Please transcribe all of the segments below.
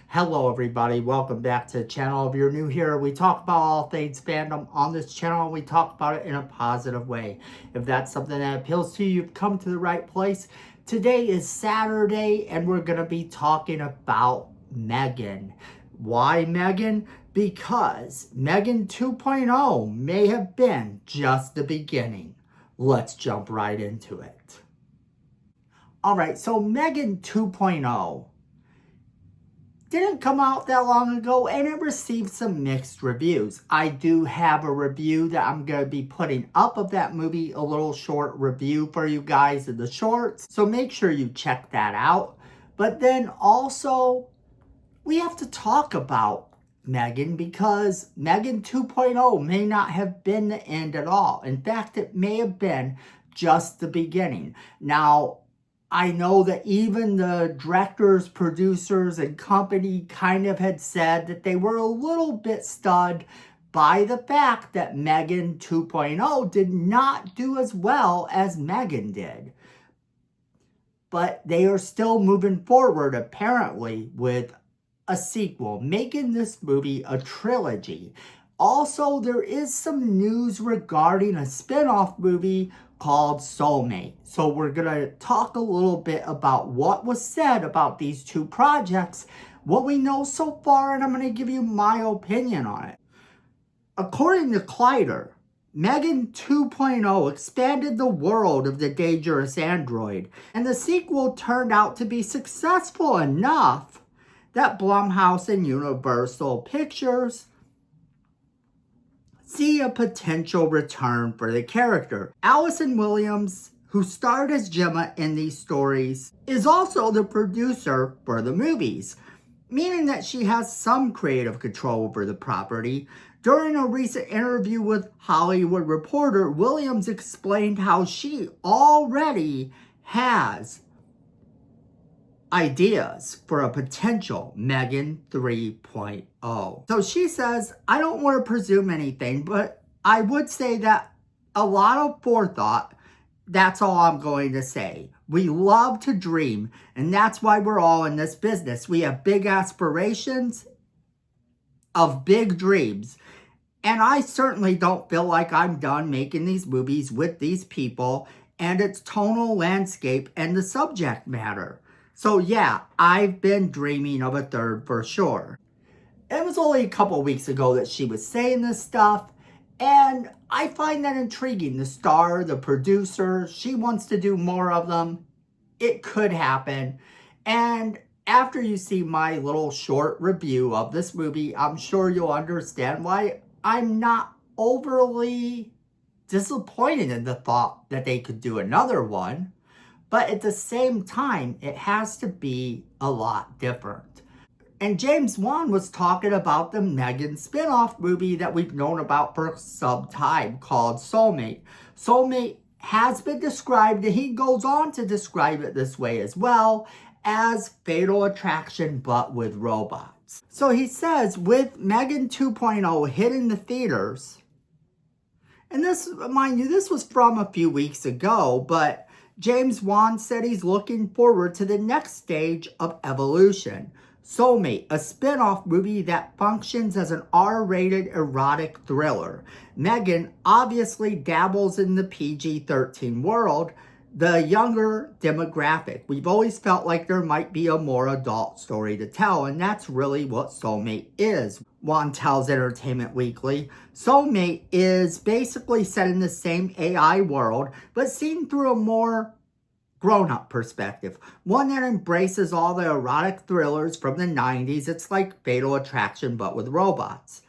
Hello everybody, welcome back to the channel. If you're new here, we talk about all things fandom on this channel. We talk about it in a positive way. If that's something that appeals to you, you've come to the right place. Today is Saturday and we're going to be talking about M3gan. Why M3gan? Because M3gan 2.0 may have been just the beginning. Let's jump right into it. Alright, so M3gan 2.0 didn't come out that long ago and it received some mixed reviews. I do have a review that I'm going to be putting up of that movie, a little short review for you guys in the shorts. So make sure you check that out. But then also, we have to talk about M3gan because M3gan 2.0 may not have been the end at all. In fact, it may have been just the beginning. Now, I know that even the directors, producers, and company kind of had said that they were a little bit stunned by the fact that M3gan 2.0 did not do as well as M3gan did. But they are still moving forward, apparently, with a sequel, making this movie a trilogy. Also, there is some news regarding a spin-off movie called Soulm8te. So we're going to talk a little bit about what was said about these two projects, what we know so far, and I'm going to give you my opinion on it. According to Collider, M3gan 2.0 expanded the world of the dangerous android, and the sequel turned out to be successful enough that Blumhouse and Universal Pictures see a potential return for the character. Allison Williams, who starred as Gemma in these stories, is also the producer for the movies, meaning that she has some creative control over the property. During a recent interview with Hollywood Reporter, Williams explained how she already has ideas for a potential M3gan 3.0. So she says, I don't want to presume anything, but I would say that a lot of forethought, that's all I'm going to say. We love to dream, and that's why we're all in this business. We have big aspirations of big dreams. And I certainly don't feel like I'm done making these movies with these people and its tonal landscape and the subject matter. So yeah, I've been dreaming of a third for sure. It was only a couple weeks ago that she was saying this stuff, and I find that intriguing. The star, the producer, she wants to do more of them. It could happen. And after you see my little short review of this movie, I'm sure you'll understand why I'm not overly disappointed in the thought that they could do another one. But at the same time, it has to be a lot different. And James Wan was talking about the M3gan spinoff movie that we've known about for some time called Soulm8te. Soulm8te has been described, and he goes on to describe it this way as well, as Fatal Attraction but with robots. So he says, with M3gan 2.0 hitting the theaters, and this, mind you, this was from a few weeks ago, but James Wan said he's looking forward to the next stage of evolution. Soulm8te, a spin-off movie that functions as an R-rated erotic thriller. M3gan obviously dabbles in the PG-13 world, the younger demographic. We've always felt like there might be a more adult story to tell, and that's really what Soulm8te is. Wan tells Entertainment Weekly, Soulm8te is basically set in the same AI world, but seen through a more grown-up perspective. One that embraces all the erotic thrillers from the 90s. It's like Fatal Attraction, but with robots.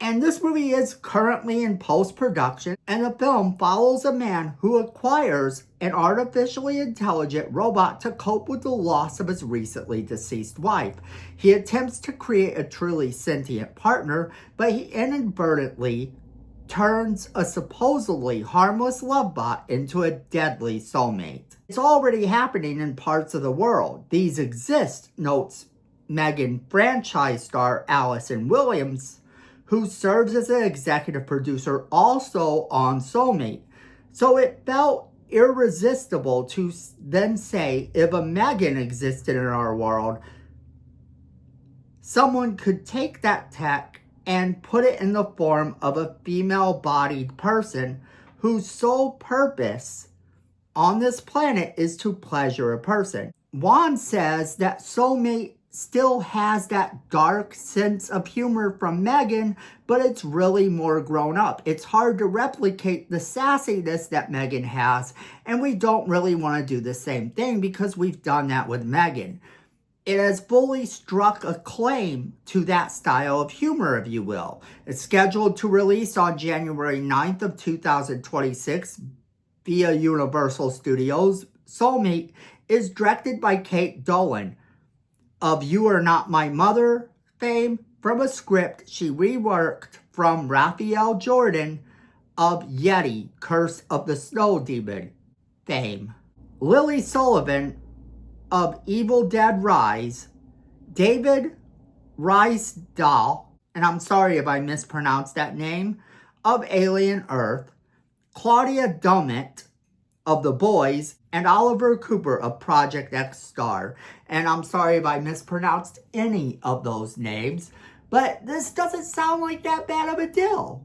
And this movie is currently in post-production, and the film follows a man who acquires an artificially intelligent robot to cope with the loss of his recently deceased wife. He attempts to create a truly sentient partner, but he inadvertently turns a supposedly harmless love bot into a deadly soulmate. It's already happening in parts of the world. These exist, notes M3gan franchise star Allison Williams, who serves as an executive producer also on Soulm8te. So it felt irresistible to then say, if a M3gan existed in our world, someone could take that tech and put it in the form of a female-bodied person whose sole purpose on this planet is to pleasure a person. Wan says that Soulm8te still has that dark sense of humor from M3gan, but it's really more grown up. It's hard to replicate the sassiness that M3gan has, and we don't really want to do the same thing because we've done that with M3gan. It has fully struck a claim to that style of humor, if you will. It's scheduled to release on January 9th of 2026 via Universal Studios. Soulm8te is directed by Kate Dolan of You Are Not My Mother fame, from a script she reworked from Raphael Jordan of Yeti, Curse of the Snow Demon fame. Lily Sullivan of Evil Dead Rise, David Rysdahl, and I'm sorry if I mispronounced that name, of Alien Earth, Claudia Dummett of The Boys, and Oliver Cooper of Project X Star. And I'm sorry if I mispronounced any of those names, but this doesn't sound like that bad of a deal.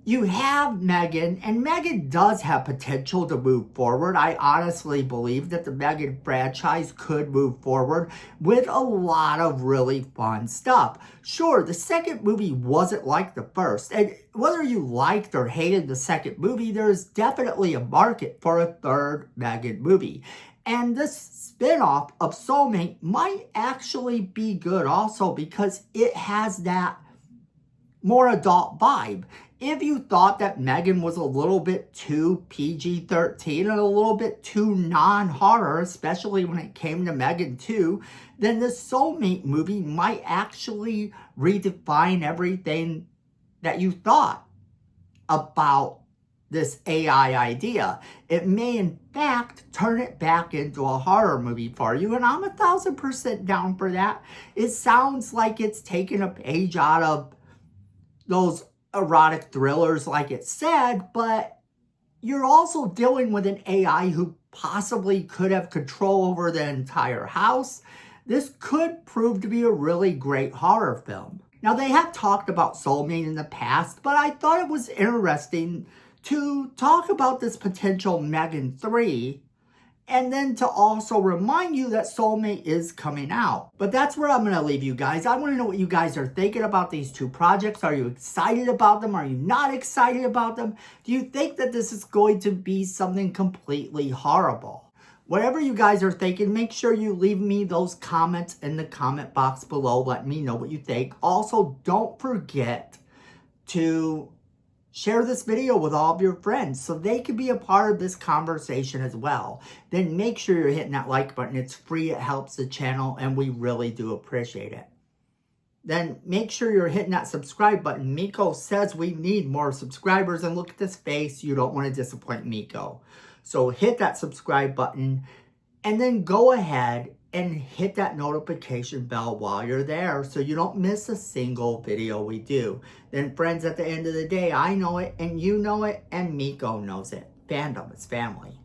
You have M3gan, and M3gan does have potential to move forward. I honestly believe that the M3gan franchise could move forward with a lot of really fun stuff. Sure, the second movie wasn't like the first, and whether you liked or hated the second movie, there's definitely a market for a third M3gan movie. And this spin-off of Soulm8te might actually be good also because it has that more adult vibe. If you thought that M3gan was a little bit too PG-13 and a little bit too non-horror, especially when it came to M3gan 2, then the Soulm8te movie might actually redefine everything that you thought about this AI idea. It may in fact turn it back into a horror movie for you, and I'm 1000% down for that. It sounds like it's taken a page out of those erotic thrillers like it said, but you're also dealing with an AI who possibly could have control over the entire house. This could prove to be a really great horror film. Now, they have talked about Soulm8te in the past, but I thought it was interesting to talk about this potential M3gan 3, and then to also remind you that Soulm8te is coming out. But that's where I'm going to leave you guys. I want to know what you guys are thinking about these two projects. Are you excited about them? Are you not excited about them? Do you think that this is going to be something completely horrible? Whatever you guys are thinking, make sure you leave me those comments in the comment box below. Let me know what you think. Also, don't forget to share this video with all of your friends so they can be a part of this conversation as well. Then make sure you're hitting that like button. It's free, it helps the channel, and we really do appreciate it. Then make sure you're hitting that subscribe button. Miko says we need more subscribers, and look at this face. You don't want to disappoint Miko. So hit that subscribe button, and then go ahead and hit that notification bell while you're there so you don't miss a single video we do. Then friends, at the end of the day, I know it and you know it and Miko knows it. Fandom is family.